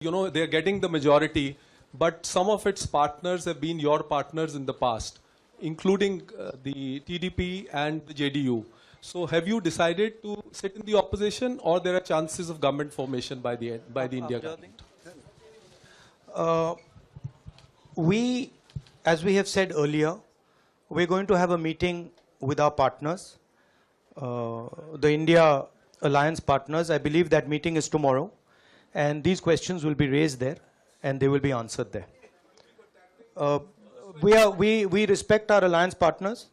You know, they are getting the majority, but some of its partners have been your partners in the past, including the TDP and the JDU. So have you decided to sit in the opposition, or there are chances of government formation by the India government? As we have said earlier, we're going to have a meeting with our partners, the India Alliance partners. I believe that meeting is tomorrow, and these questions will be raised there, and they will be answered there. We respect our alliance partners,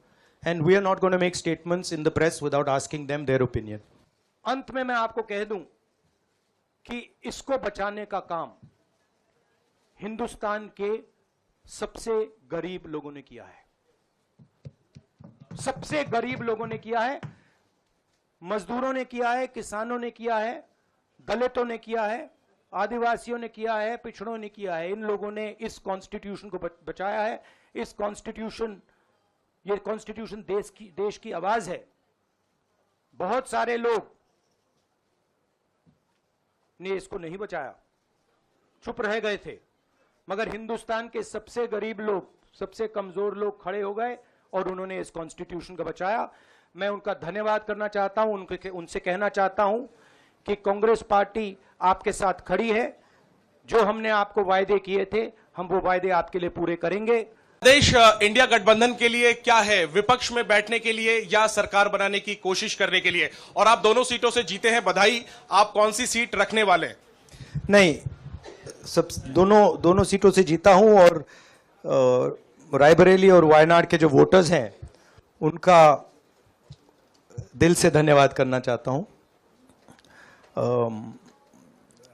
and we are not going to make statements in the press without asking them their opinion. अंत में मैं आपको कह दूं कि इसको बचाने का काम हिंदुस्तान के सबसे गरीब लोगों ने किया है। सबसे गरीब लोगों ने किया है, मजदूरों ने किया है, किसानों ने किया है, दलितों ने किया है, आदिवासियों ने किया है, पिछड़ों ने किया है। इन लोगों ने इस कॉन्स्टिट्यूशन को बचाया है। इस कॉन्स्टिट्यूशन, ये कॉन्स्टिट्यूशन देश की आवाज है। बहुत सारे लोग ने इसको नहीं बचाया, चुप रह गए थे, मगर हिंदुस्तान के सबसे गरीब लोग, सबसे कमजोर लोग खड़े हो गए और उन्होंने इस कॉन्स्टिट्यूशन को बचाया। मैं उनका धन्यवाद करना चाहता हूं, उनसे कहना चाहता हूं कि कांग्रेस पार्टी आपके साथ खड़ी है। जो हमने आपको वायदे किए थे, हम वो वायदे आपके लिए पूरे करेंगे। देश इंडिया गठबंधन के लिए क्या है, विपक्ष में बैठने के लिए या सरकार बनाने की कोशिश करने के लिए? और आप दोनों सीटों से जीते हैं, बधाई। आप कौन सी सीट रखने वाले? नहीं, सब दोनों सीटों से जीता हूं, और रायबरेली और वायनाड के जो वोटर्स हैं उनका दिल से धन्यवाद करना चाहता हूं।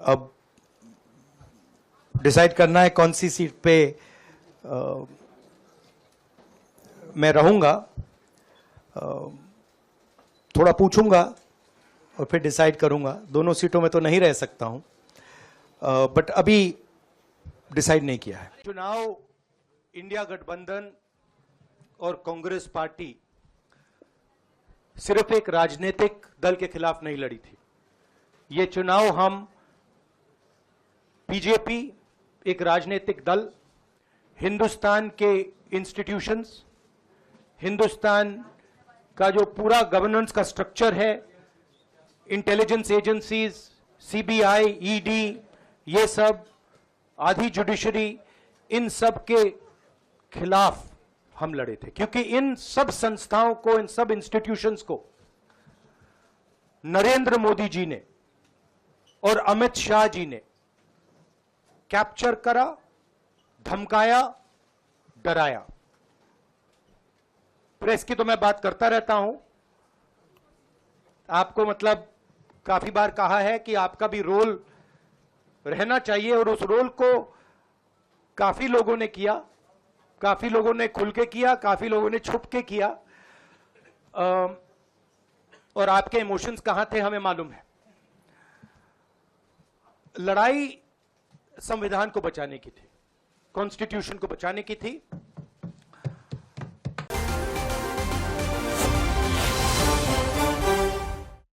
अब डिसाइड करना है कौन सी सीट पे मैं रहूंगा। थोड़ा पूछूंगा और फिर डिसाइड करूंगा। दोनों सीटों में तो नहीं रह सकता हूं, बट अभी डिसाइड नहीं किया है। चुनाव इंडिया गठबंधन और कांग्रेस पार्टी सिर्फ एक राजनीतिक दल के खिलाफ नहीं लड़ी थी। ये चुनाव हम बीजेपी, एक राजनीतिक दल, हिंदुस्तान के इंस्टीट्यूशंस, हिंदुस्तान का जो पूरा गवर्नेंस का स्ट्रक्चर है, इंटेलिजेंस एजेंसीज, सीबीआई, ईडी, ये सब, आधी जुडिशरी, इन सब के खिलाफ हम लड़े थे। क्योंकि इन सब संस्थाओं को, इन सब इंस्टीट्यूशंस को नरेंद्र मोदी जी ने और अमित शाह जी ने कैप्चर करा, धमकाया, डराया। प्रेस की तो मैं बात करता रहता हूं। आपको मतलब काफी बार कहा है कि आपका भी रोल रहना चाहिए, और उस रोल को काफी लोगों ने किया, काफी लोगों ने खुल के किया, काफी लोगों ने छुप के किया। और आपके इमोशंस कहां थे हमें मालूम है। लड़ाई संविधान को बचाने की थी, कॉन्स्टिट्यूशन को बचाने की थी।